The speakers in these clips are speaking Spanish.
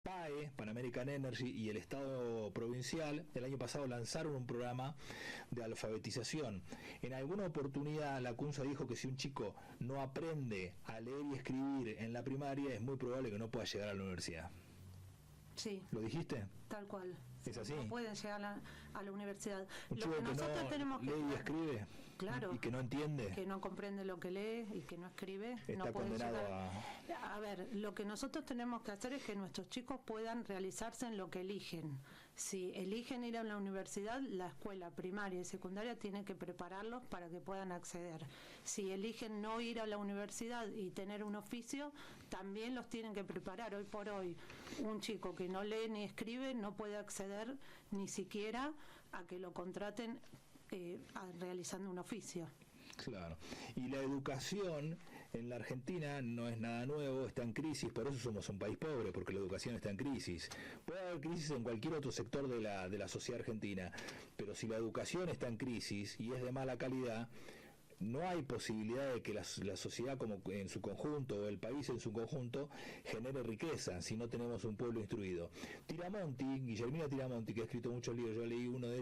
PAE, Pan American Energy, y el Estado provincial el año pasado lanzaron un programa de alfabetización. En alguna oportunidad la CUNSA dijo que si un chico no aprende a leer y escribir en la primaria, es muy probable que no pueda llegar a la universidad. Sí. ¿Lo dijiste? Tal cual. ¿Es así? No pueden llegar a la universidad. Un chico que nosotros no tenemos que lee y escribe, claro, y que no entiende, que no comprende lo que lee y que no escribe, está no puede condenado llegar. A ver, lo que nosotros tenemos que hacer es que nuestros chicos puedan realizarse en lo que eligen. Si eligen ir a la universidad, la escuela primaria y secundaria tiene que prepararlos para que puedan acceder. Si eligen no ir a la universidad y tener un oficio, también los tienen que preparar. Hoy por hoy, un chico que no lee ni escribe no puede acceder ni siquiera a que lo contraten realizando un oficio. Claro. Y la educación en la Argentina no es nada nuevo, está en crisis, por eso somos un país pobre, porque la educación está en crisis. Puede haber crisis en cualquier otro sector de la sociedad argentina, pero si la educación está en crisis y es de mala calidad, no hay posibilidad de que la sociedad como en su conjunto, o el país en su conjunto, genere riqueza si no tenemos un pueblo instruido. Guillermina Tiramonti, que ha escrito muchos libros, yo leí uno de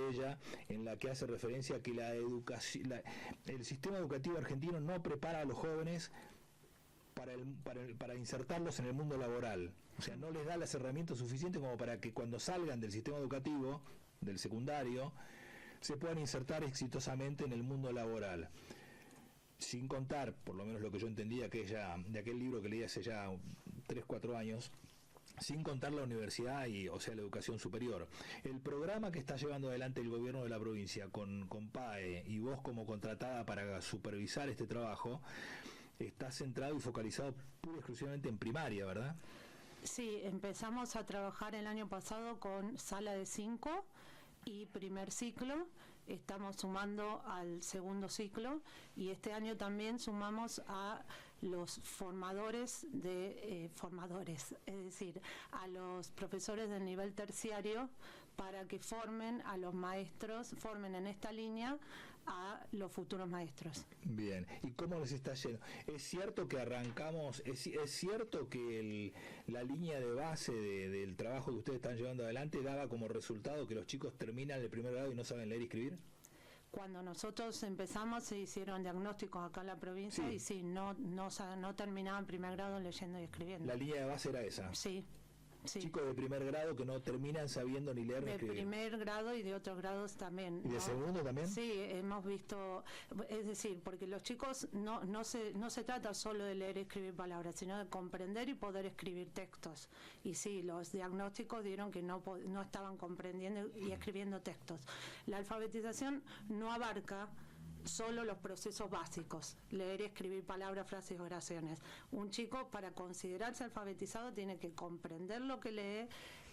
ella en la que hace referencia a que la educación, el sistema educativo argentino no prepara a los jóvenes para insertarlos en el mundo laboral. O sea, no les da las herramientas suficientes como para que cuando salgan del sistema educativo, del secundario, se puedan insertar exitosamente en el mundo laboral. Sin contar, por lo menos lo que yo entendía de aquel libro que leí hace ya 3-4 años, sin contar la universidad o sea, la educación superior. El programa que está llevando adelante el gobierno de la provincia con PAE y vos como contratada para supervisar este trabajo, está centrado y focalizado pura y exclusivamente en primaria, ¿verdad? Sí, empezamos a trabajar el año pasado con sala de 5 y primer ciclo, estamos sumando al segundo ciclo y este año también sumamos a los formadores, es decir, a los profesores del nivel terciario para que formen a los maestros, formen en esta línea a los futuros maestros. Bien, ¿y cómo les está yendo? ¿Es cierto que arrancamos, es cierto que la línea de base del trabajo que ustedes están llevando adelante daba como resultado que los chicos terminan el primer grado y no saben leer y escribir? Cuando nosotros empezamos se hicieron diagnósticos acá en la provincia, sí. Y sí, no terminaban primer grado leyendo y escribiendo. ¿La línea de base era esa? Sí. Sí. Chicos de primer grado que no terminan sabiendo ni leer ni escribir. De primer grado y de otros grados también. ¿Y de segundo también? Sí, hemos visto, es decir, porque los chicos no se trata solo de leer y escribir palabras, sino de comprender y poder escribir textos. Y sí, los diagnósticos dieron que no estaban comprendiendo y escribiendo textos. La alfabetización no abarca solo los procesos básicos, leer y escribir palabras, frases, oraciones. Un chico, para considerarse alfabetizado, tiene que comprender lo que lee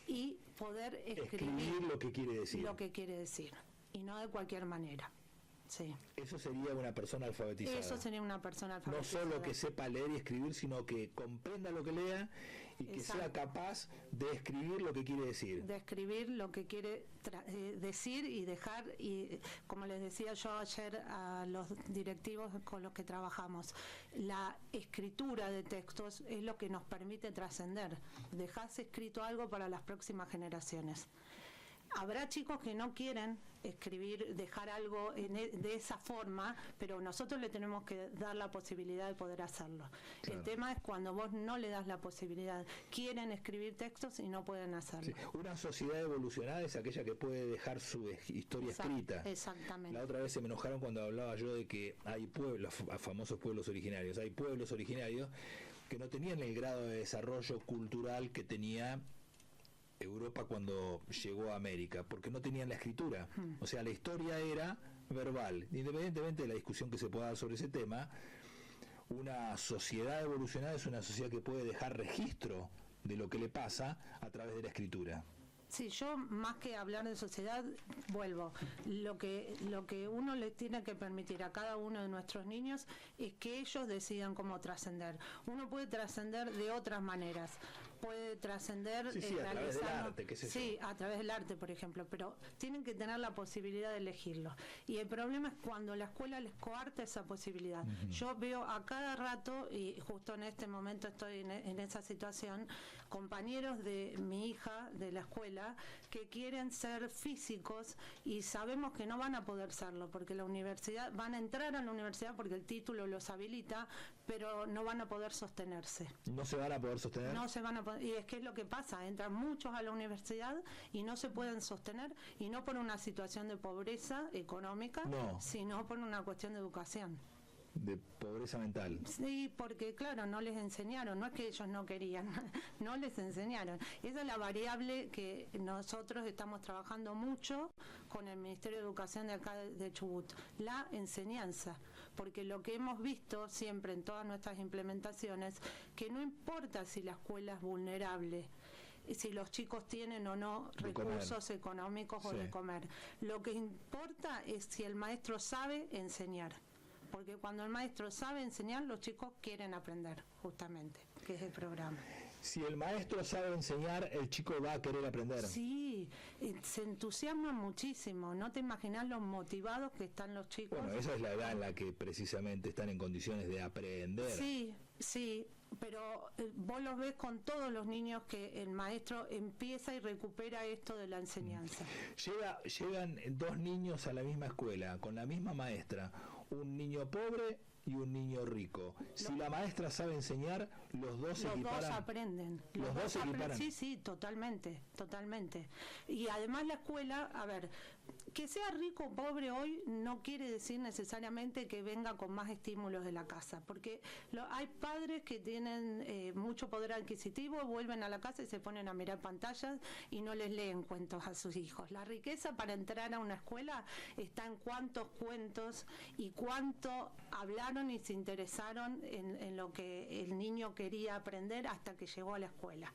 y poder escribir lo que quiere decir. Lo que quiere decir, y no de cualquier manera. Sí. Eso sería una persona alfabetizada. Eso sería una persona alfabetizada. No solo que sepa leer y escribir, sino que comprenda lo que lea y que sea capaz de escribir lo que quiere decir. De escribir lo que quiere decir y dejar, y como les decía yo ayer a los directivos con los que trabajamos, la escritura de textos es lo que nos permite trascender. Dejás escrito algo para las próximas generaciones. Habrá chicos que no quieren escribir, dejar algo de esa forma, pero nosotros le tenemos que dar la posibilidad de poder hacerlo. Claro. El tema es cuando vos no le das la posibilidad. Quieren escribir textos y no pueden hacerlo. Sí. Una sociedad evolucionada es aquella que puede dejar su historia escrita. Exactamente. La otra vez se me enojaron cuando hablaba yo de que hay pueblos, famosos pueblos originarios, hay pueblos originarios que no tenían el grado de desarrollo cultural que tenía Europa cuando llegó a América, porque no tenían la escritura. O sea, la historia era verbal. Independientemente de la discusión que se pueda dar sobre ese tema, una sociedad evolucionada es una sociedad que puede dejar registro de lo que le pasa a través de la escritura. Sí, yo más que hablar de sociedad, vuelvo, lo que uno le tiene que permitir a cada uno de nuestros niños es que ellos decidan cómo trascender. Uno puede trascender de otras maneras. puede trascender sí, a través del arte, qué sé yo. Sí, a través del arte, por ejemplo, pero tienen que tener la posibilidad de elegirlo. Y el problema es cuando la escuela les coarta esa posibilidad. Yo veo a cada rato, y justo en este momento estoy en esa situación, compañeros de mi hija de la escuela que quieren ser físicos y sabemos que no van a poder serlo porque la universidad, van a entrar a la universidad porque el título los habilita, pero no van a poder sostenerse. ¿No se van a poder sostener? No se van a poder, y es que es lo que pasa, entran muchos a la universidad y no se pueden sostener, y no por una situación de pobreza económica, sino por una cuestión de educación. De pobreza mental. Sí, porque claro, no les enseñaron, no es que ellos no querían, no les enseñaron. Esa es la variable que nosotros estamos trabajando mucho con el Ministerio de Educación de acá de Chubut, la enseñanza, porque lo que hemos visto siempre en todas nuestras implementaciones, que no importa si la escuela es vulnerable, si los chicos tienen o no recursos económicos o de comer, lo que importa es si el maestro sabe enseñar. Porque cuando el maestro sabe enseñar, los chicos quieren aprender, justamente, que es el programa. Si el maestro sabe enseñar, el chico va a querer aprender. Sí, se entusiasman muchísimo. No te imaginas los motivados que están los chicos. Bueno, esa es la edad en la que precisamente están en condiciones de aprender. Sí, sí, pero vos los ves con todos los niños que el maestro empieza y recupera esto de la enseñanza. Llegan dos niños a la misma escuela, con la misma maestra, un niño pobre y un niño rico. Si la maestra sabe enseñar, los dos equiparan. Los dos aprenden. Los dos equiparan. Sí, totalmente. Y además la escuela, a ver, que sea rico o pobre hoy no quiere decir necesariamente que venga con más estímulos de la casa, porque hay padres que tienen mucho poder adquisitivo, vuelven a la casa y se ponen a mirar pantallas y no les leen cuentos a sus hijos. La riqueza para entrar a una escuela está en cuántos cuentos y cuánto hablaron y se interesaron en lo que el niño quería aprender hasta que llegó a la escuela.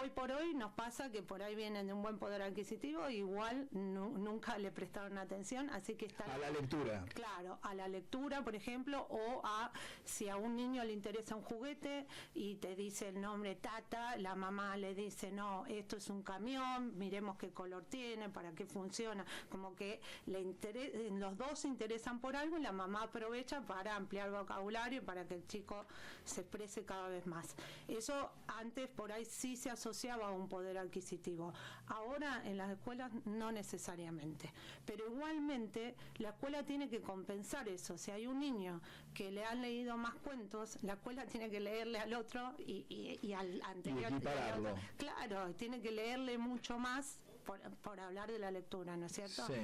Hoy por hoy nos pasa que por ahí vienen de un buen poder adquisitivo, igual nunca le prestaron atención, así que está a la lectura. Claro, a la lectura, por ejemplo, o a si a un niño le interesa un juguete y te dice el nombre Tata, la mamá le dice, no, esto es un camión, miremos qué color tiene, para qué funciona, como que los dos se interesan por algo y la mamá aprovecha para ampliar vocabulario y para que el chico se exprese cada vez más. Eso antes por ahí sí se asociaba a un poder adquisitivo. Ahora en las escuelas no necesariamente, pero igualmente la escuela tiene que compensar eso. Si hay un niño que le han leído más cuentos, la escuela tiene que leerle al otro y al anterior. Y equipararlo. Claro, tiene que leerle mucho más por hablar de la lectura, ¿no es cierto? Sí.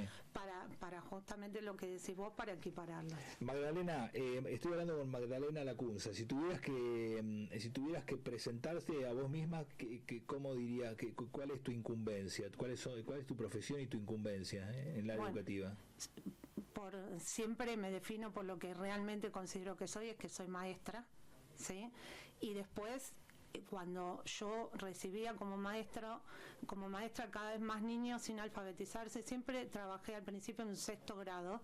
Para justamente lo que decís vos, para equipararlo. Magdalena, estoy hablando con Magdalena Lacunza. Si tuvieras que presentarte a vos misma, ¿cómo diría? ¿Cuál es tu incumbencia? ¿Cuál es tu profesión y tu incumbencia en la educativa? Siempre me defino por lo que realmente considero que soy, es que soy maestra, ¿sí? Y después, cuando yo recibía como maestra cada vez más niños sin alfabetizarse, siempre trabajé al principio en un 6º grado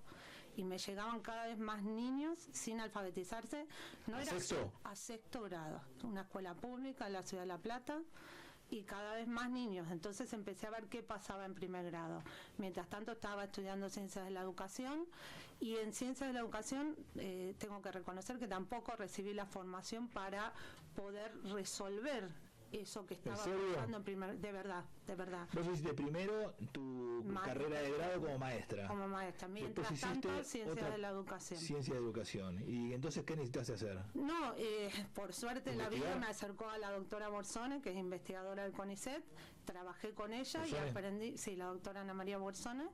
y me llegaban cada vez más niños sin alfabetizarse. ¿A sexto? A 6º grado, una escuela pública en la ciudad de La Plata, y cada vez más niños. Entonces empecé a ver qué pasaba en 1er grado. Mientras tanto estaba estudiando Ciencias de la Educación, y en Ciencias de la Educación tengo que reconocer que tampoco recibí la formación para poder resolver eso que estaba pasando en de verdad. Vos hiciste primero tu carrera de grado como maestra. Como maestra, mientras tanto Ciencias de la Educación. Ciencias de Educación. ¿Y entonces qué necesitaste hacer? No, por suerte la vida me acercó a la doctora Borsone, que es investigadora del CONICET. Trabajé con ella y aprendí, la doctora Ana María Borsone,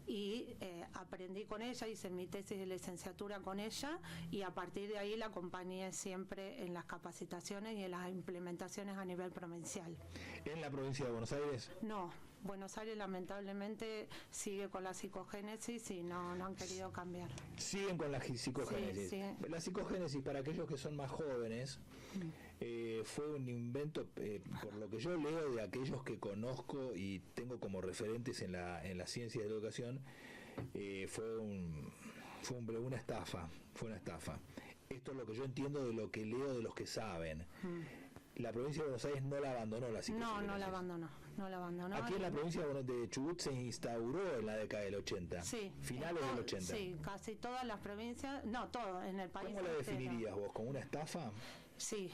y aprendí con ella, hice mi tesis de licenciatura con ella, y a partir de ahí la acompañé siempre en las capacitaciones y en las implementaciones a nivel provincial. ¿En la provincia de Buenos Aires? No, Buenos Aires lamentablemente sigue con la psicogénesis y no han querido cambiar. Siguen con la psicogénesis. Sí. La psicogénesis, para aquellos que son más jóvenes, fue un invento, por lo que yo leo de aquellos que conozco y tengo como referentes en la ciencia de la educación, fue una estafa. Esto es lo que yo entiendo de lo que leo de los que saben. la provincia de Buenos Aires no la abandonó la psicosis. No la abandonó. Aquí en la provincia de Chubut se instauró en la década del 80, sí, finales del 80. Sí, casi todas las provincias, no, todo en el país. ¿Cómo la definirías vos? ¿Como una estafa? Sí,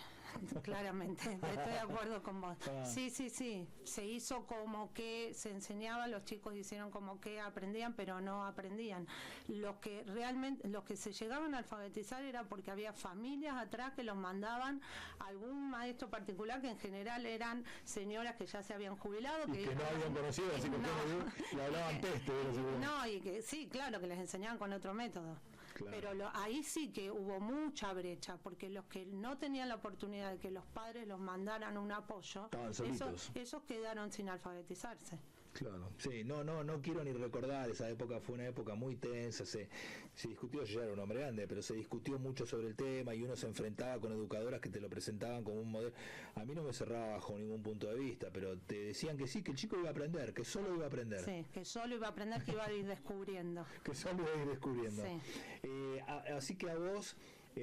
claramente, estoy de acuerdo con vos. Sí, se hizo como que se enseñaba, los chicos hicieron como que aprendían, pero no aprendían. Los que se llegaban a alfabetizar era porque había familias atrás que los mandaban a algún maestro particular, que en general eran señoras que ya se habían jubilado. Que no habían conocido, así que le hablaban peste. No, y que sí, claro, que les enseñaban con otro método. Claro. Pero ahí sí que hubo mucha brecha, porque los que no tenían la oportunidad de que los padres los mandaran un apoyo, esos quedaron sin alfabetizarse. Claro, sí, no quiero ni recordar, esa época fue una época muy tensa, se discutió, yo ya era un hombre grande, pero se discutió mucho sobre el tema y uno se enfrentaba con educadoras que te lo presentaban como un modelo. A mí no me cerraba bajo ningún punto de vista, pero te decían que sí, que el chico iba a aprender, que solo iba a aprender. Sí, que solo iba a aprender, que iba a ir descubriendo. Que solo iba a ir descubriendo. Sí. Así que a vos...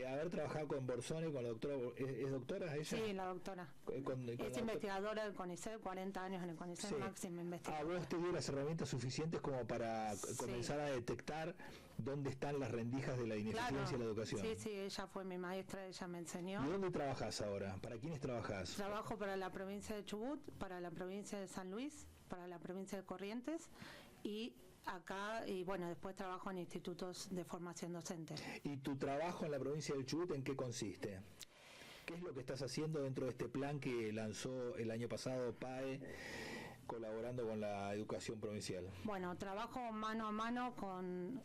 haber trabajado con Borsone, con la doctora, ¿es doctora ella? Sí, la doctora. Es investigadora del CONICET, 40 años en el CONICET, máxima investigadora. ¿A vos te dio las herramientas suficientes como para comenzar a detectar dónde están las rendijas de la ineficiencia de la educación? Sí, ella fue mi maestra, ella me enseñó. ¿Y dónde trabajás ahora? ¿Para quiénes trabajás? Trabajo para la provincia de Chubut, para la provincia de San Luis, para la provincia de Corrientes y acá, y bueno, después trabajo en institutos de formación docente. ¿Y tu trabajo en la provincia del Chubut en qué consiste? ¿Qué es lo que estás haciendo dentro de este plan que lanzó el año pasado PAE, colaborando con la educación provincial? Bueno, trabajo mano a mano con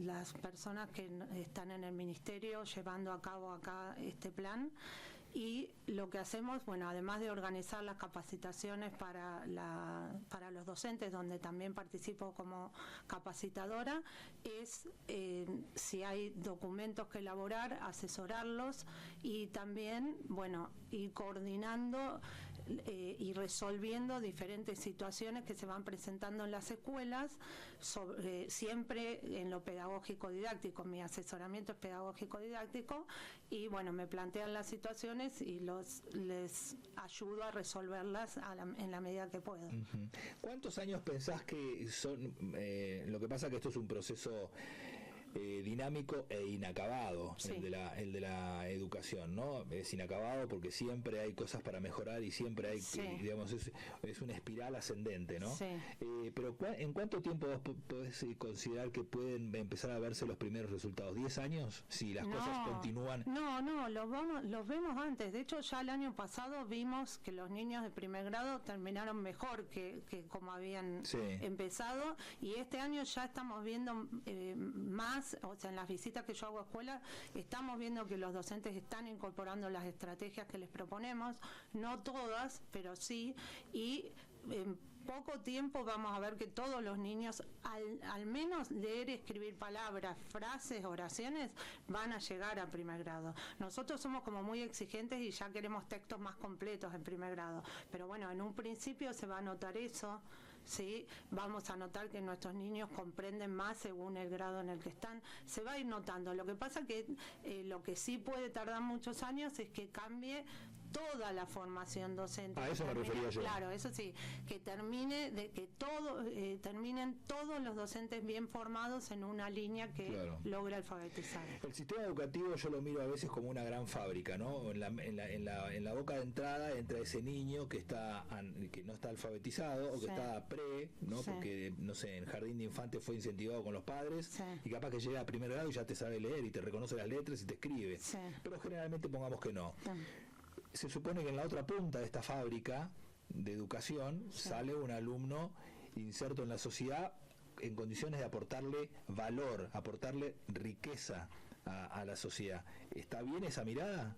las personas que están en el ministerio llevando a cabo acá este plan. Y lo que hacemos, bueno, además de organizar las capacitaciones para los docentes, donde también participo como capacitadora, es si hay documentos que elaborar, asesorarlos y también, bueno, ir coordinando y resolviendo diferentes situaciones que se van presentando en las escuelas, siempre en lo pedagógico didáctico. Mi asesoramiento es pedagógico didáctico y bueno, me plantean las situaciones y les ayudo a resolverlas en la medida que puedo. Uh-huh. ¿Cuántos años pensás que son? Lo que pasa que esto es un proceso dinámico e inacabado, sí. el de la educación, ¿no? Es inacabado porque siempre hay cosas para mejorar y siempre hay, sí. Digamos, es una espiral ascendente, ¿no? Sí. Pero ¿en cuánto tiempo vos podés considerar que pueden empezar a verse los primeros resultados? ¿10 años? Si las cosas continúan. No, los vemos antes. De hecho, ya el año pasado vimos que los niños de primer grado terminaron mejor que como habían empezado, y este año ya estamos viendo más. O sea, en las visitas que yo hago a escuela, estamos viendo que los docentes están incorporando las estrategias que les proponemos, no todas, pero sí, y en poco tiempo vamos a ver que todos los niños, al menos leer y escribir palabras, frases, oraciones, van a llegar a primer grado. Nosotros somos como muy exigentes y ya queremos textos más completos en primer grado, pero bueno, en un principio se va a notar eso. Sí, vamos a notar que nuestros niños comprenden más según el grado en el que están. Se va a ir notando. Lo que pasa que lo que sí puede tardar muchos años es que cambie toda la formación docente. A eso me refería yo. Claro, eso sí, que terminen todos los docentes bien formados en una línea que logre alfabetizar. El sistema educativo yo lo miro a veces como una gran fábrica, ¿no? En la boca de entrada entra ese niño que no está alfabetizado o que está pre, ¿no? Sí. Porque, no sé, en jardín de infantes fue incentivado con los padres y capaz que llega a primer grado y ya te sabe leer y te reconoce las letras y te escribe. Sí. Pero generalmente pongamos que no. Se supone que en la otra punta de esta fábrica de educación sale un alumno inserto en la sociedad en condiciones de aportarle valor, aportarle riqueza a la sociedad. ¿Está bien esa mirada?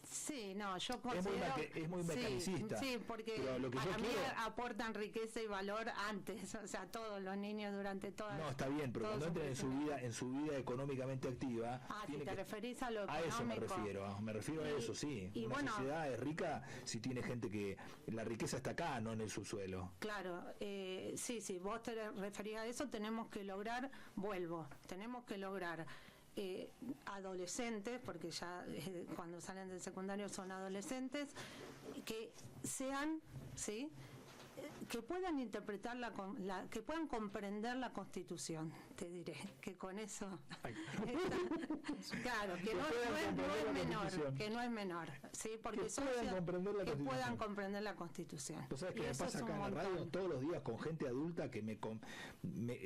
Sí, no, yo considero... Es muy mecanicista. Sí, porque lo que para mí aportan riqueza y valor antes, o sea, todos los niños durante toda... No, está bien, pero cuando entren en su vida económicamente activa... si te referís a lo económico... A eso me refiero a eso, sí. Y una sociedad es rica si tiene gente que... La riqueza está acá, no en el subsuelo. Claro, sí, vos te referís a eso, tenemos que lograr adolescentes, porque ya cuando salen del secundario son adolescentes, que sean, ¿sí?, que puedan interpretar que puedan comprender la Constitución, te diré, que con eso claro, que no es menor, sí, porque que puedan comprender la Constitución. ¿Tú sabes qué me pasa acá en la radio todos los días con gente adulta que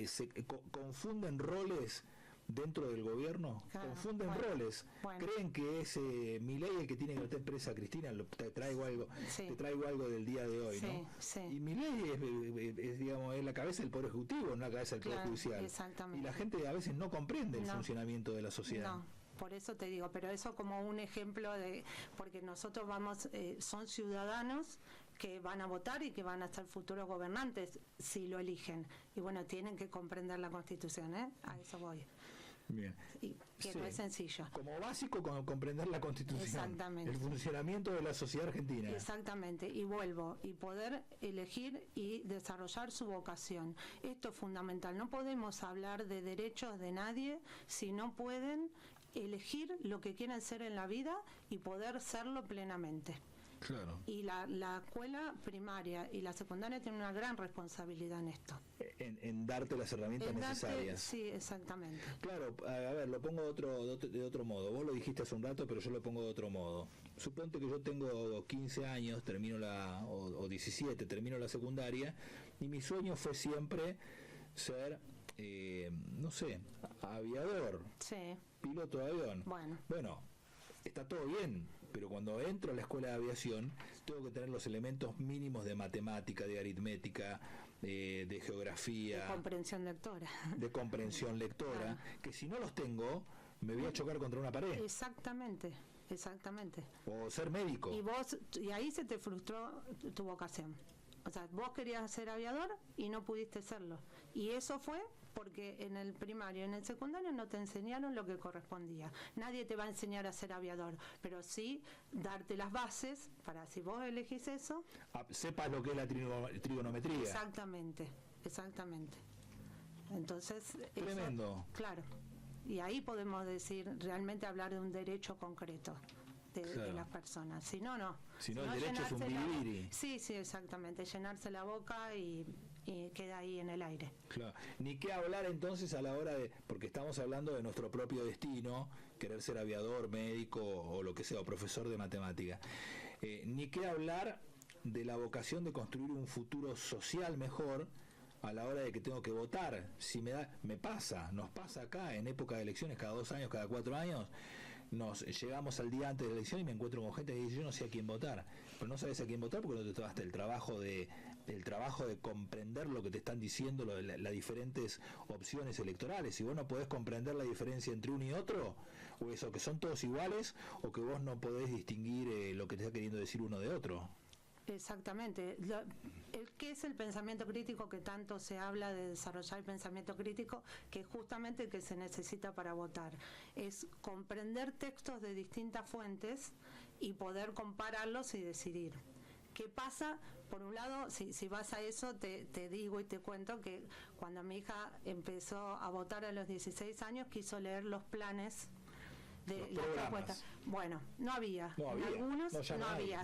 se confunden roles dentro del gobierno? Claro, confunden roles. Creen que es Milei el que tiene que meter presa a Cristina. Te traigo algo del día de hoy, ¿no? Sí. Y Milei es, digamos, es la cabeza del Poder Ejecutivo, no la cabeza del Poder Judicial. Y la gente a veces no comprende el funcionamiento de la sociedad. No. Por eso te digo, pero eso como un ejemplo porque nosotros son ciudadanos que van a votar y que van a ser futuros gobernantes si lo eligen. Y bueno, tienen que comprender la Constitución, a eso voy. Bien. Y que no es sencillo. Como básico, comprender la Constitución. Exactamente. El funcionamiento de la sociedad argentina. Exactamente. Y poder elegir y desarrollar su vocación. Esto es fundamental. No podemos hablar de derechos de nadie si no pueden elegir lo que quieren ser en la vida y poder serlo plenamente. Claro. Y la escuela primaria y la secundaria tienen una gran responsabilidad en esto. En darte las herramientas necesarias. Sí, exactamente. Claro, a ver, lo pongo de otro modo. Vos lo dijiste hace un rato, pero yo lo pongo de otro modo. Suponte que yo tengo 15 años, o 17, termino la secundaria, y mi sueño fue siempre ser, no sé, aviador. Sí. Piloto de avión. Bueno, está todo bien, pero cuando entro a la escuela de aviación tengo que tener los elementos mínimos de matemática, de aritmética, de geografía, de comprensión lectora, claro, que si no los tengo me voy a chocar contra una pared. Exactamente. O ser médico. Y ahí se te frustró tu vocación. O sea, vos querías ser aviador y no pudiste serlo. Y eso fue porque en el primario y en el secundario no te enseñaron lo que correspondía. Nadie te va a enseñar a ser aviador, pero sí darte las bases para, si vos elegís eso, sepas lo que es la trigonometría. Exactamente. Entonces, tremendo. Claro. Y ahí podemos realmente hablar de un derecho concreto de las personas. Si no, no. Si no, el derecho es un biribiri. Sí, exactamente. Llenarse la boca y queda ahí en el aire. Claro. Ni qué hablar entonces a la hora porque estamos hablando de nuestro propio destino, querer ser aviador, médico o lo que sea, o profesor de matemática. Ni qué hablar de la vocación de construir un futuro social mejor a la hora de que tengo que votar. Si nos pasa acá en época de elecciones, cada 2 años, cada 4 años, llegamos al día antes de la elección y me encuentro con gente que dice: yo no sé a quién votar. Pero no sabes a quién votar porque no te tomaste el trabajo de comprender lo que te están diciendo, las diferentes opciones electorales. Si vos no podés comprender la diferencia entre uno y otro, o eso, que son todos iguales, o que vos no podés distinguir lo que te está queriendo decir uno de otro. Exactamente. ¿Qué es el pensamiento crítico? Que tanto se habla de desarrollar el pensamiento crítico, que es justamente el que se necesita para votar. Es comprender textos de distintas fuentes y poder compararlos y decidir. ¿Qué pasa? Por un lado, si vas a eso, te digo y te cuento que cuando mi hija empezó a votar a los 16 años, quiso leer los planes de las propuestas. Bueno, no había. En algunos no había.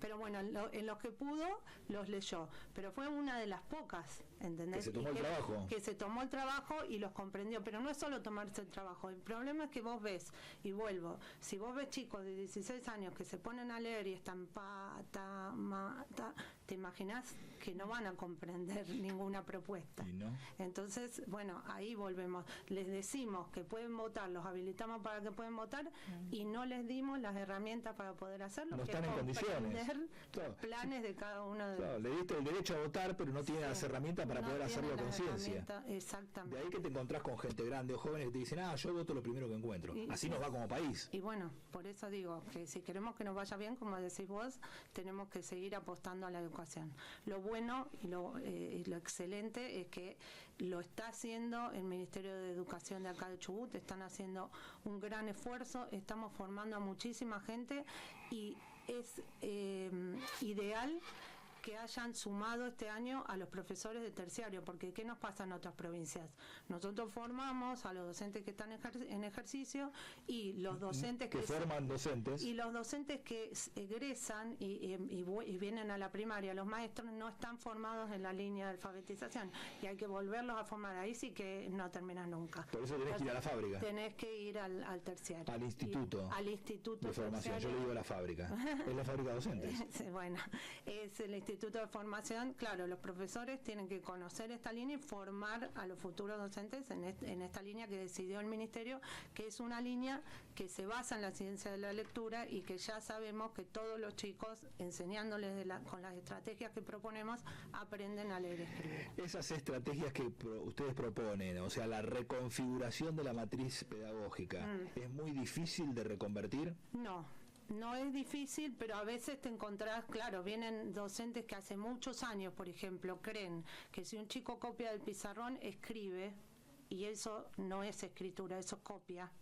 Pero bueno, en los que pudo, los leyó. Pero fue una de las pocas, ¿entendés? Que se tomó el trabajo. Que se tomó el trabajo y los comprendió. Pero no es solo tomarse el trabajo. El problema es que vos ves, y vuelvo, si vos ves chicos de 16 años que se ponen a leer y están te imaginás que no van a comprender ninguna propuesta. ¿Y no? Entonces, bueno, ahí volvemos. Les decimos que pueden votar, los habilitamos para que pueden votar y no les dimos las herramientas para poder hacerlo. No están en condiciones. Los planes de cada uno de le diste el derecho a votar, pero no tiene las herramientas para poder hacerlo a conciencia. Exactamente. De ahí que te encontrás con gente grande o jóvenes que te dicen: yo voto lo primero que encuentro. Así nos va como país. Y bueno, por eso digo que si queremos que nos vaya bien, como decís vos, tenemos que seguir apostando a la educación. Lo bueno y lo excelente es que lo está haciendo el Ministerio de Educación de acá de Chubut, están haciendo un gran esfuerzo, estamos formando a muchísima gente y es ideal que hayan sumado este año a los profesores de terciario, porque ¿qué nos pasa en otras provincias? Nosotros formamos a los docentes que están en ejercicio y los docentes que forman docentes, y los docentes que egresan y vienen a la primaria, los maestros no están formados en la línea de alfabetización y hay que volverlos a formar. Ahí sí que no terminan nunca. Por eso tenés que ir a la fábrica. Tenés que ir al terciario. Al instituto. Al instituto de formación. terciario. Yo le digo a la fábrica. Es la fábrica de docentes. Bueno, es el instituto de formación. Claro, los profesores tienen que conocer esta línea y formar a los futuros docentes en esta línea que decidió el ministerio, que es una línea que se basa en la ciencia de la lectura y que ya sabemos que todos los chicos, enseñándoles con las estrategias que proponemos, aprenden a leer y escribir. Esas estrategias que ustedes proponen, o sea, la reconfiguración de la matriz pedagógica, ¿es muy difícil de reconvertir? No es difícil, pero a veces te encontrás, claro, vienen docentes que hace muchos años, por ejemplo, creen que si un chico copia del pizarrón, escribe, y eso no es escritura, eso es copia.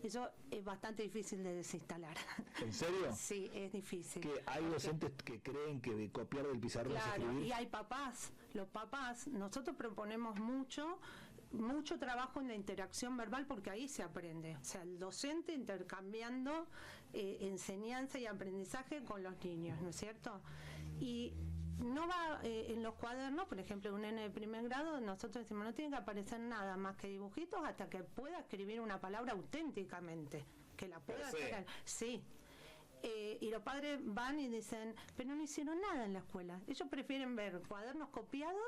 Eso es bastante difícil de desinstalar. ¿En serio? Sí, es difícil. Que hay docentes que creen que copiar del pizarrón es escribir. Claro, y hay papás. Los papás, nosotros proponemos mucho trabajo en la interacción verbal porque ahí se aprende. O sea, el docente intercambiando enseñanza y aprendizaje con los niños, ¿no es cierto? Y no va en los cuadernos, por ejemplo, un nene de primer grado, nosotros decimos, no tiene que aparecer nada más que dibujitos hasta que pueda escribir una palabra auténticamente, que la pueda hacer. Sí. Y los padres van y dicen, pero no hicieron nada en la escuela. Ellos prefieren ver cuadernos copiados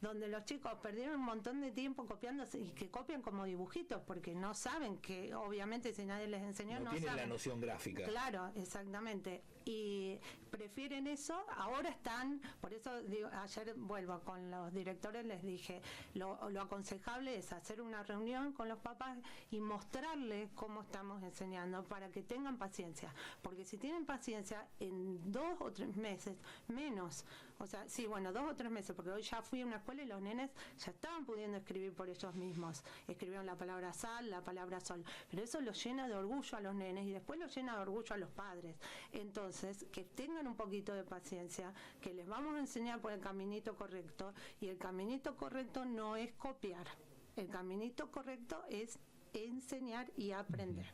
donde los chicos perdieron un montón de tiempo copiando y que copian como dibujitos porque no saben que, obviamente, si nadie les enseñó, no tienen saben la noción gráfica. Claro, exactamente. Y prefieren eso. Ahora están, por eso digo, ayer vuelvo con los directores, les dije, lo aconsejable es hacer una reunión con los papás y mostrarles cómo estamos enseñando para que tengan paciencia, porque si tienen paciencia, en 2 o 3 meses, menos, o sea, sí, bueno, 2 o 3 meses, porque hoy ya fui a una escuela y los nenes ya estaban pudiendo escribir por ellos mismos, escribieron la palabra sal, la palabra sol, pero eso los llena de orgullo a los nenes y después los llena de orgullo a los padres. Entonces, que tengan un poquito de paciencia, que les vamos a enseñar por el caminito correcto, y el caminito correcto no es copiar, el caminito correcto es enseñar y aprender.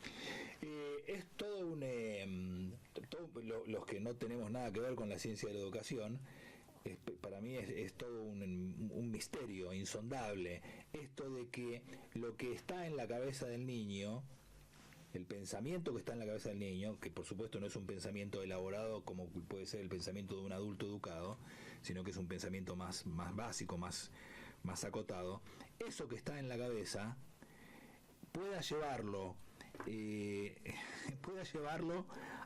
Es todo los que no tenemos nada que ver con la ciencia de la educación, para mí es todo un misterio insondable, esto de que lo que está en la cabeza del niño, el pensamiento que está en la cabeza del niño, que por supuesto no es un pensamiento elaborado como puede ser el pensamiento de un adulto educado, sino que es un pensamiento más básico, más acotado, eso que está en la cabeza pueda llevarlo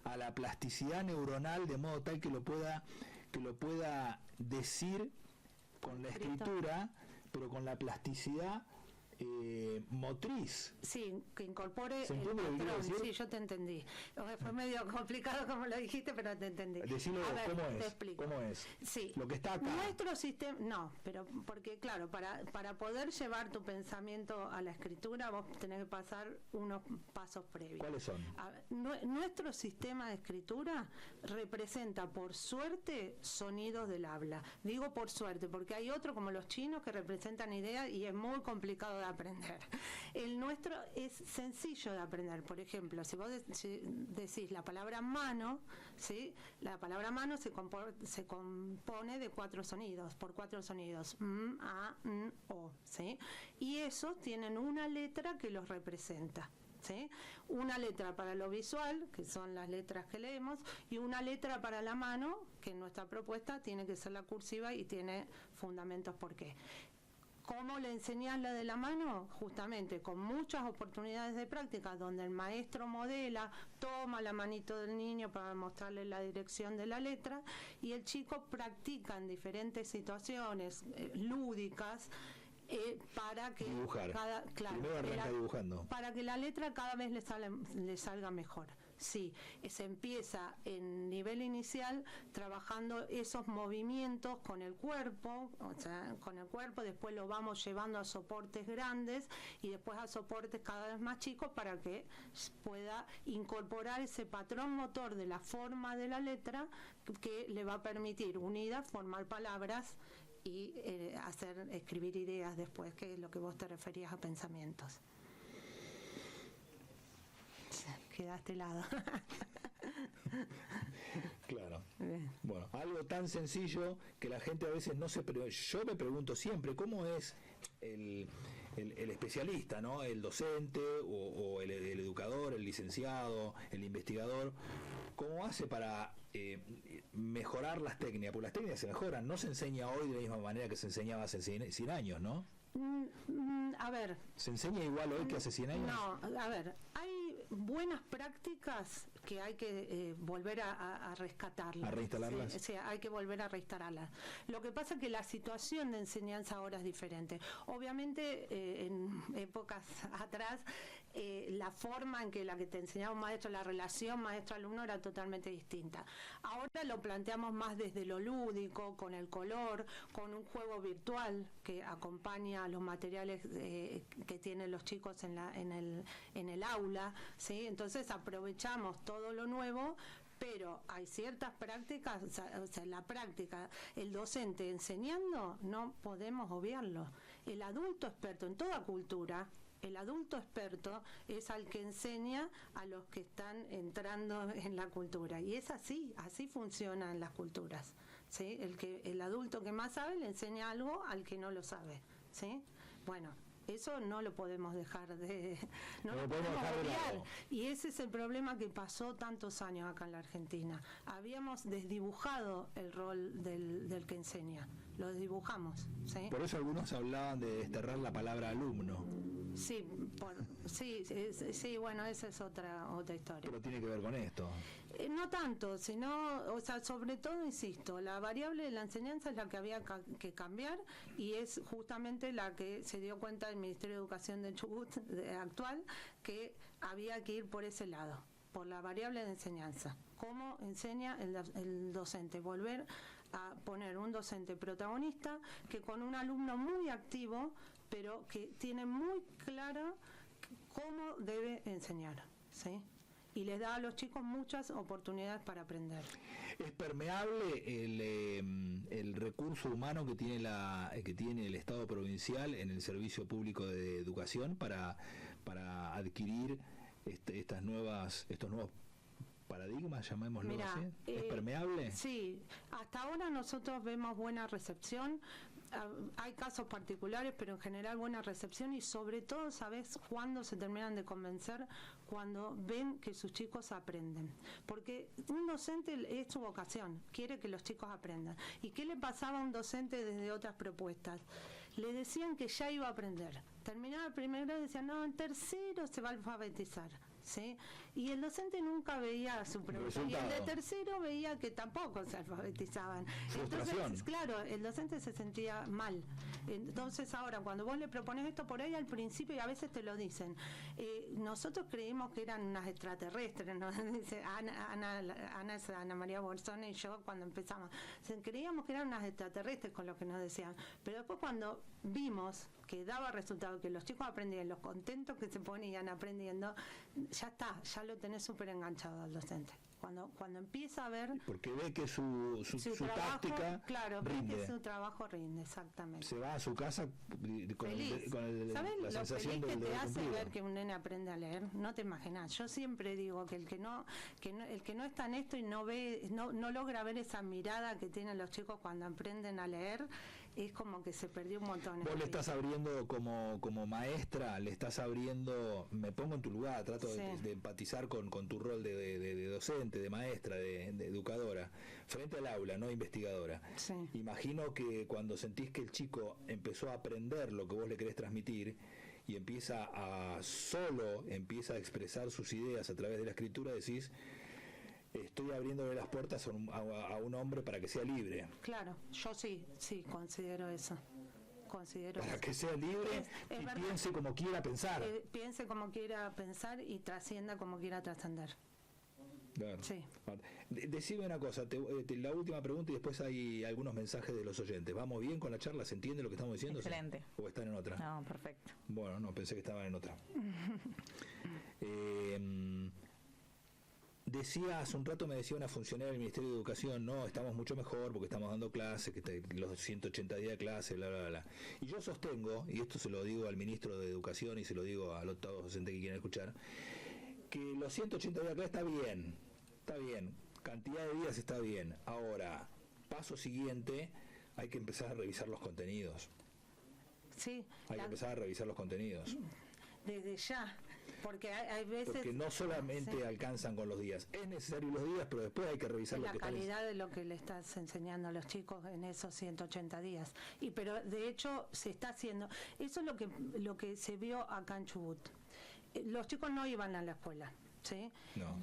a la plasticidad neuronal de modo tal que lo pueda decir con la escritura, pero con la plasticidad motriz. Sí, que incorpore el patrón. Sí, yo te entendí. Fue medio complicado como lo dijiste, pero te entendí. Decilo, a ver, ¿cómo es? Te explico. ¿Cómo es? Sí. Lo que está acá. Nuestro sistema, no, pero porque claro, para poder llevar tu pensamiento a la escritura, vos tenés que pasar unos pasos previos. ¿Cuáles son? Nuestro sistema de escritura representa, por suerte, sonidos del habla. Digo por suerte, porque hay otros como los chinos que representan ideas y es muy complicado de aprender. El nuestro es sencillo de aprender. Por ejemplo, si vos decís la palabra mano, ¿sí? La palabra mano se compone de 4 sonidos, por 4 sonidos, a, o, ¿sí? Y esos tienen una letra que los representa, ¿sí? Una letra para lo visual, que son las letras que leemos, y una letra para la mano, que en nuestra propuesta tiene que ser la cursiva y tiene fundamentos por qué. ¿Cómo le enseñás la de la mano? Justamente con muchas oportunidades de práctica donde el maestro modela, toma la manito del niño para mostrarle la dirección de la letra y el chico practica en diferentes situaciones lúdicas para que dibujar. Primero arranca dibujando. Para que la letra cada vez le salga mejor. Sí, se empieza en nivel inicial trabajando esos movimientos con el cuerpo, o sea, con el cuerpo, después lo vamos llevando a soportes grandes y después a soportes cada vez más chicos para que pueda incorporar ese patrón motor de la forma de la letra que le va a permitir unida formar palabras y escribir ideas después, que es lo que vos te referías a pensamientos. Quedaste helado. Claro. Bueno, algo tan sencillo que la gente a veces no se... Pero yo me pregunto siempre, ¿cómo es el especialista, ¿no? El docente o el educador, el licenciado, el investigador? ¿Cómo hace para mejorar las técnicas? Porque las técnicas se mejoran, no se enseña hoy de la misma manera que se enseñaba hace 100 años, ¿no? A ver. ¿Se enseña igual hoy que hace 100 años? No, a ver, hay buenas prácticas que hay que volver a rescatarlas. ¿A reinstalarlas? Sí, hay que volver a reinstalarlas. Lo que pasa es que la situación de enseñanza ahora es diferente. Obviamente, en épocas atrás, la forma en que la que te enseñaba un maestro, la relación maestro-alumno era totalmente distinta. Ahora lo planteamos más desde lo lúdico, con el color, con un juego virtual que acompaña a los materiales que tienen los chicos en el aula, ¿sí? Entonces aprovechamos todo lo nuevo, pero hay ciertas prácticas, o sea, la práctica, el docente enseñando, no podemos obviarlo. El adulto experto en toda cultura, el adulto experto es al que enseña a los que están entrando en la cultura. Y es así funcionan las culturas, ¿sí? El adulto que más sabe le enseña algo al que no lo sabe, ¿sí? Bueno, eso no lo podemos dejar no lo podemos obviar. Y ese es el problema que pasó tantos años acá en la Argentina. Habíamos desdibujado el rol del que enseña, lo desdibujamos, ¿sí? Por eso algunos hablaban de desterrar la palabra alumno. Sí, sí, bueno, esa es otra historia. Pero tiene que ver con esto. No tanto, sino, o sea, sobre todo, insisto, la variable de la enseñanza es la que había que cambiar y es justamente la que se dio cuenta el Ministerio de Educación de Chubut actual, que había que ir por ese lado, por la variable de enseñanza. ¿Cómo enseña el docente? Volver a poner un docente protagonista que con un alumno muy activo, pero que tiene muy claro cómo debe enseñar, ¿sí? Y les da a los chicos muchas oportunidades para aprender. ¿Es permeable el recurso humano que tiene el Estado provincial en el servicio público de educación para adquirir estos nuevos paradigmas, llamémoslo así? ¿Es permeable? Sí, hasta ahora nosotros vemos buena recepción. Hay casos particulares, pero en general buena recepción y sobre todo, ¿sabes cuándo se terminan de convencer? Cuando ven que sus chicos aprenden. Porque un docente es su vocación, quiere que los chicos aprendan. ¿Y qué le pasaba a un docente desde otras propuestas? Le decían que ya iba a aprender. Terminaba el primer grado y decían, no, en tercero se va a alfabetizar, ¿sí? Y el docente nunca veía su pregunta. Y el de tercero veía que tampoco se alfabetizaban. Entonces, claro, el docente se sentía mal. Entonces ahora, cuando vos le propones esto, por ahí al principio, y a veces te lo dicen, nosotros creímos que eran unas extraterrestres, ¿no? Dice Ana María Bolsón y yo cuando empezamos, creíamos que eran unas extraterrestres con lo que nos decían, pero después cuando vimos que daba resultado, que los chicos aprendían, los contentos que se ponían aprendiendo, ya está, ya lo tenés súper enganchado al docente. Cuando empieza a ver... Porque ve que su trabajo, táctica rinde. Ve que su trabajo rinde, exactamente. Se va a su casa con ¿Sabes la lo sensación feliz que te hace cumplido? ver que un nene aprende a leer? No te imaginas. Yo siempre digo que el que no está en esto y no logra ver esa mirada que tienen los chicos cuando aprenden a leer, es como que se perdió un montón. Vos le estás abriendo como maestra, le estás abriendo, me pongo en tu lugar, trato de empatizar con tu rol de docente, de maestra, de educadora, frente al aula, no investigadora. Sí. Imagino que cuando sentís que el chico empezó a aprender lo que vos le querés transmitir y empieza a expresar sus ideas a través de la escritura, decís, estoy abriéndole las puertas a un hombre para que sea libre. Claro, yo sí considero eso. Para que sea libre y piense como quiera pensar. Piense como quiera pensar y trascienda como quiera trascender. Claro. Sí. Decime una cosa, la última pregunta y después hay algunos mensajes de los oyentes. ¿Vamos bien con la charla? ¿Se entiende lo que estamos diciendo? Excelente. ¿O están en otra? No, perfecto. Bueno, no, pensé que estaban en otra. Decía, hace un rato me decía una funcionaria del Ministerio de Educación, no, estamos mucho mejor porque estamos dando clases, que los 180 días de clase, bla, bla, bla. Y yo sostengo, y esto se lo digo al ministro de Educación y se lo digo a los docentes que quieren escuchar, que los 180 días de clase está bien, cantidad de días está bien. Ahora, paso siguiente, hay que empezar a revisar los contenidos. Sí. Hay que empezar a revisar los contenidos. Desde ya. Porque hay veces... Porque no solamente alcanzan con los días. Es necesario los días, pero después hay que revisar lo que la calidad de lo que le estás enseñando a los chicos en esos 180 días. Pero de hecho se está haciendo. Eso es lo que se vio acá en Chubut. Los chicos no iban a la escuela, ¿sí? No.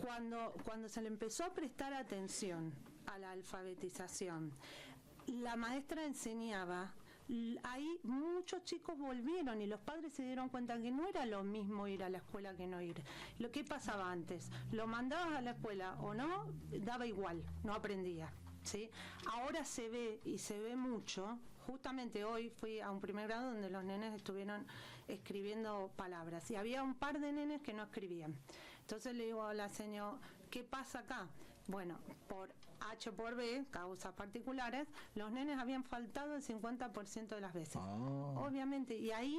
Cuando se le empezó a prestar atención a la alfabetización, la maestra enseñaba... Ahí muchos chicos volvieron y los padres se dieron cuenta que no era lo mismo ir a la escuela que no ir. Lo que pasaba antes, lo mandabas a la escuela o no, daba igual, no aprendía, ¿sí? Ahora se ve y se ve mucho. Justamente hoy fui a un primer grado donde los nenes estuvieron escribiendo palabras y había un par de nenes que no escribían. Entonces le digo a la señora, ¿qué pasa acá? Bueno, por H por B, causas particulares, los nenes habían faltado el 50% de las veces. Obviamente, y ahí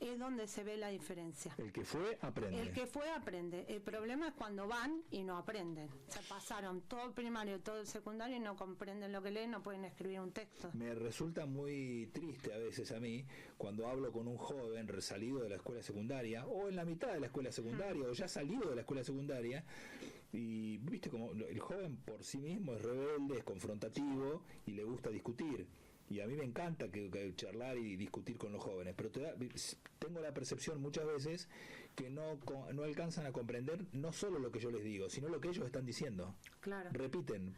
es donde se ve la diferencia. El que fue, aprende. El que fue, aprende. El problema es cuando van y no aprenden. Se pasaron todo el primario, todo el secundario y no comprenden lo que leen, no pueden escribir un texto. Me resulta muy triste a veces a mí cuando hablo con un joven resalido de la escuela secundaria o en la mitad de la escuela secundaria o ya salido de la escuela secundaria y viste como el joven por sí mismo es rebelde, es confrontativo y le gusta discutir. Y a mí me encanta que charlar y discutir con los jóvenes, pero tengo la percepción muchas veces que no alcanzan a comprender no solo lo que yo les digo, sino lo que ellos están diciendo. Claro. Repiten.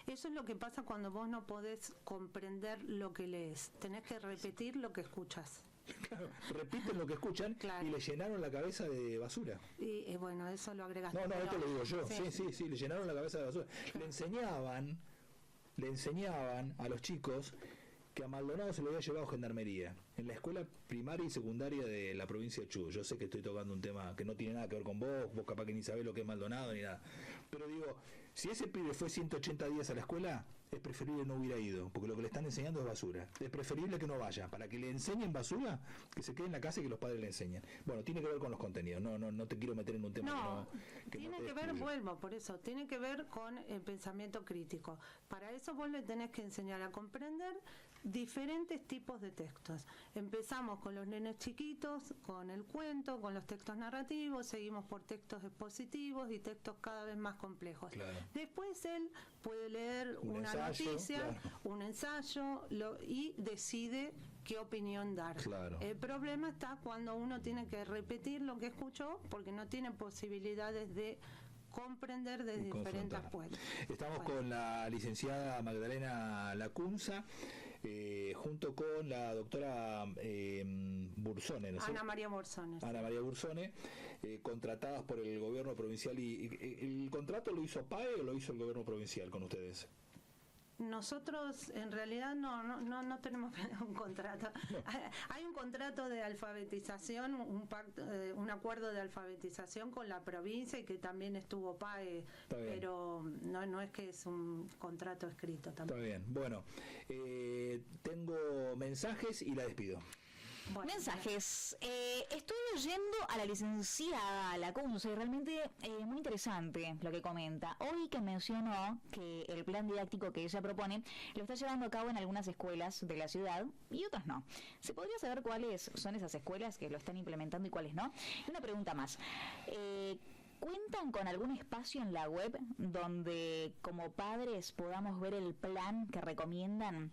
Eso es lo que pasa cuando vos no podés comprender lo que lees. Tenés que repetir lo que escuchas. Claro, repiten lo que escuchan. Claro. Y le llenaron la cabeza de basura. Y bueno, eso lo agregaste. No, esto lo digo yo. Sí, le llenaron la cabeza de basura. Claro. Le enseñaban a los chicos que a Maldonado se lo había llevado Gendarmería en la escuela primaria y secundaria de la provincia de Chubut. Yo sé que estoy tocando un tema que no tiene nada que ver con vos capaz que ni sabés lo que es Maldonado ni nada, pero digo, si ese pibe fue 180 días a la escuela, es preferible no hubiera ido, porque lo que le están enseñando es basura. Es preferible que no vaya, para que le enseñen basura, que se quede en la casa y que los padres le enseñen. Bueno, tiene que ver con los contenidos, no te quiero meter en un tema que tiene que ver, vuelvo, por eso, tiene que ver con el pensamiento crítico. Para eso vos le tenés que enseñar a comprender diferentes tipos de textos. Empezamos con los nenes chiquitos, con el cuento, con los textos narrativos, seguimos por textos expositivos y textos cada vez más complejos. Claro. Después él puede leer una noticia, claro, un ensayo y decide qué opinión dar. Claro. El problema está cuando uno tiene que repetir lo que escuchó porque no tiene posibilidades de comprender de diferentes puertas. Estamos con la licenciada Magdalena Lacunza, junto con la doctora Bursone, ¿no? Ana María Bursone, contratadas por el gobierno provincial. ¿Y el contrato lo hizo PAE o lo hizo el gobierno provincial con ustedes? Nosotros en realidad no tenemos un contrato. No. Hay un contrato de alfabetización, un acuerdo de alfabetización con la provincia y que también estuvo PAE, pero no es que es un contrato escrito tampoco. Está bien. Bueno, tengo mensajes y la despido. Bueno, mensajes. Estoy oyendo a la licenciada Lacunza y realmente muy interesante lo que comenta. Hoy que mencionó que el plan didáctico que ella propone lo está llevando a cabo en algunas escuelas de la ciudad y otras no. ¿Se podría saber cuáles son esas escuelas que lo están implementando y cuáles no? Y una pregunta más. ¿Cuentan con algún espacio en la web donde como padres podamos ver el plan que recomiendan?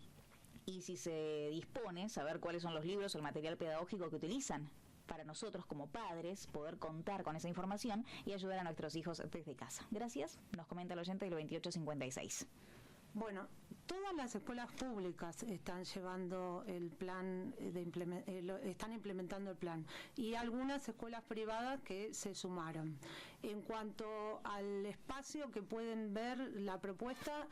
Y si se dispone, saber cuáles son los libros o el material pedagógico que utilizan para nosotros como padres poder contar con esa información y ayudar a nuestros hijos desde casa. Gracias, nos comenta el oyente del 2856. Bueno, Todas las escuelas públicas están llevando el plan, están implementando el plan, y algunas escuelas privadas que se sumaron. En cuanto al espacio que pueden ver la propuesta,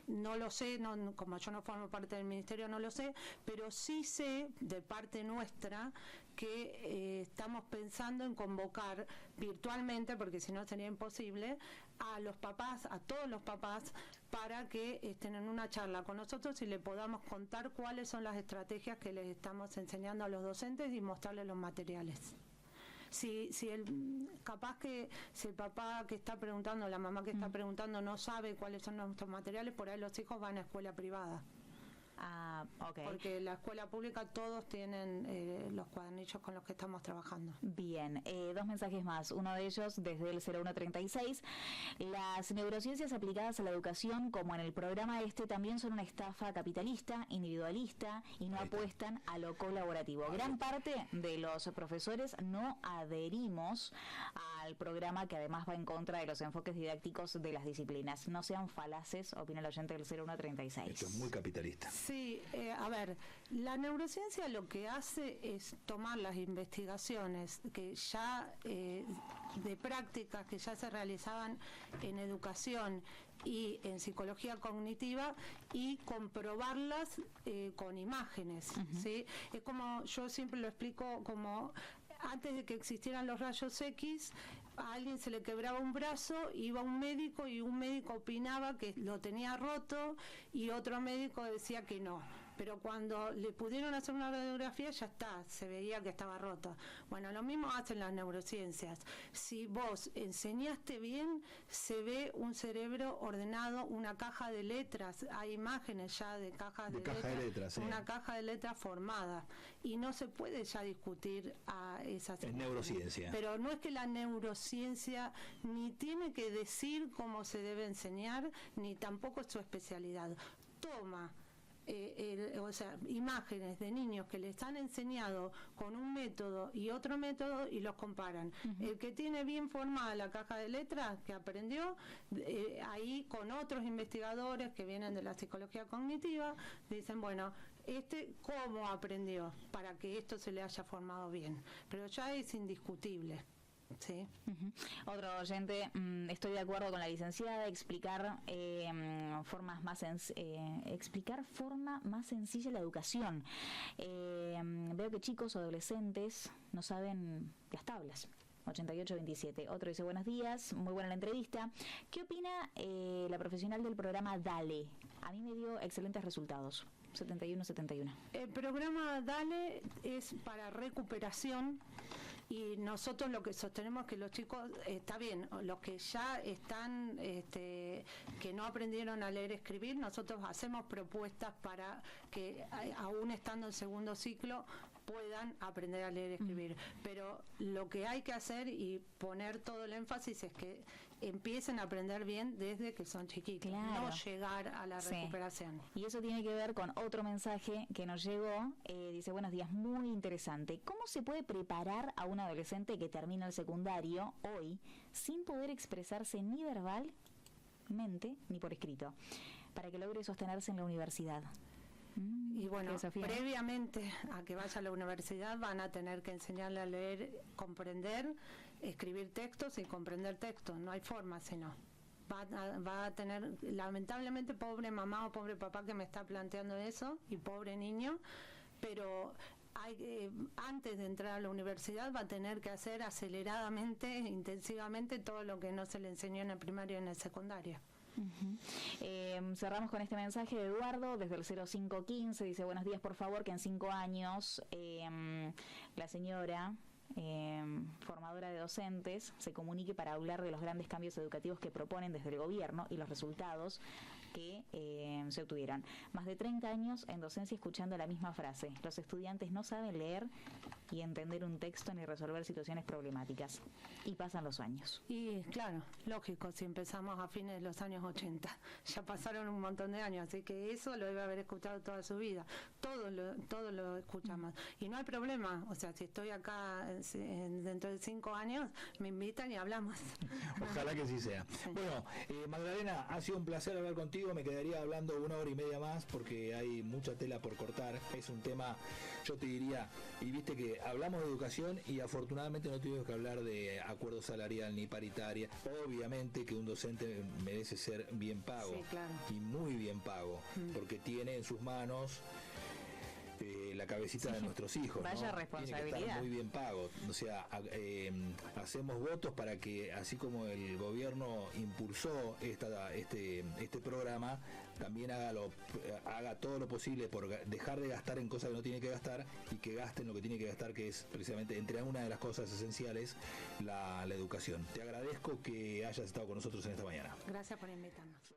no lo sé, como yo no formo parte del ministerio no lo sé, pero sí sé de parte nuestra que estamos pensando en convocar virtualmente, porque si no sería imposible, a los papás, a todos los papás, para que estén en una charla con nosotros y le podamos contar cuáles son las estrategias que les estamos enseñando a los docentes y mostrarles los materiales. Capaz que si el papá que está preguntando, la mamá que está preguntando no sabe cuáles son nuestros materiales, por ahí los hijos van a escuela privada. Okay. Porque la escuela pública todos tienen los cuadernillos con los que estamos trabajando. Bien, 2 mensajes más. Uno de ellos desde el 0136. Las neurociencias aplicadas a la educación, como en el programa también son una estafa capitalista, individualista y no apuestan a lo colaborativo. Gran parte de los profesores no adherimos al programa, que además va en contra de los enfoques didácticos de las disciplinas. No sean falaces, opina el oyente del 0136. Esto es muy capitalista. Sí, a ver, la neurociencia lo que hace es tomar las investigaciones que ya de prácticas que ya se realizaban en educación y en psicología cognitiva y comprobarlas con imágenes, ¿sí? Es como, yo siempre lo explico como antes de que existieran los rayos X, a alguien se le quebraba un brazo, iba un médico y un médico opinaba que lo tenía roto y otro médico decía que no. Pero cuando le pudieron hacer una radiografía ya está, se veía que estaba roto. Bueno, lo mismo hacen las neurociencias. Si vos enseñaste bien, se ve un cerebro ordenado, una caja de letras, hay imágenes ya de cajas de letras, una caja de letras formada, y no se puede ya discutir a esas imágenes. Es neurociencia. Pero no es que la neurociencia ni tiene que decir cómo se debe enseñar, ni tampoco es su especialidad. Toma imágenes de niños que les han enseñado con un método y otro método y los comparan. El que tiene bien formada la caja de letras, que aprendió, ahí con otros investigadores que vienen de la psicología cognitiva, dicen, bueno, ¿cómo aprendió? Para que esto se le haya formado bien. Pero ya es indiscutible. Sí. Otro oyente, estoy de acuerdo con la licenciada, explicar forma más sencilla la educación. Veo que chicos o adolescentes no saben las tablas. 8827. Otro dice, buenos días, muy buena la entrevista. ¿Qué opina la profesional del programa DALE? A mí me dio excelentes resultados. 71-71. El programa DALE es para recuperación. Y nosotros lo que sostenemos es que los chicos, está bien, los que ya están, que no aprendieron a leer y escribir, nosotros hacemos propuestas para que, aún estando en segundo ciclo, puedan aprender a leer y escribir. Pero lo que hay que hacer y poner todo el énfasis es que empiecen a aprender bien desde que son chiquitos, no llegar a la recuperación. Y eso tiene que ver con otro mensaje que nos llegó, dice, buenos días, muy interesante. ¿Cómo se puede preparar a un adolescente que termina el secundario hoy sin poder expresarse ni verbalmente ni por escrito, para que logre sostenerse en la universidad? Y bueno, previamente a que vaya a la universidad van a tener que enseñarle a leer, comprender, escribir textos y comprender textos. No hay forma si no. Va a tener, lamentablemente, pobre mamá o pobre papá que me está planteando eso, y pobre niño, pero antes de entrar a la universidad va a tener que hacer aceleradamente, intensivamente, todo lo que no se le enseñó en el primario y en el secundario. Cerramos con este mensaje de Eduardo desde el 0515, dice, buenos días, por favor, que en 5 años la señora formadora de docentes se comunique para hablar de los grandes cambios educativos que proponen desde el gobierno y los resultados que se obtuvieron. Más de 30 años en docencia escuchando la misma frase: los estudiantes no saben leer y entender un texto ni resolver situaciones problemáticas. Y pasan los años. Y claro, lógico, si empezamos a fines de los años 80, ya pasaron un montón de años, así que eso lo debe haber escuchado toda su vida. todo lo escuchamos. Y no hay problema, o sea, si estoy acá dentro de 5 años, me invitan y hablamos. Ojalá que sí sea. Sí. Bueno, Magdalena, ha sido un placer hablar contigo, me quedaría hablando 1 hora y media más porque hay mucha tela por cortar, es un tema, yo te diría, y viste que hablamos de educación y afortunadamente no tuvimos que hablar de acuerdo salarial ni paritaria, obviamente que un docente merece ser bien pago, sí, claro. Y muy bien pago, porque tiene en sus manos la cabecita de nuestros hijos. Vaya ¿no? responsabilidad. Tiene que estar muy bien pago. O sea, hacemos votos para que, así como el gobierno impulsó este programa, también haga todo lo posible por dejar de gastar en cosas que no tiene que gastar y que gasten lo que tiene que gastar, que es precisamente, entre una de las cosas esenciales, la educación. Te agradezco que hayas estado con nosotros en esta mañana. Gracias por invitarnos.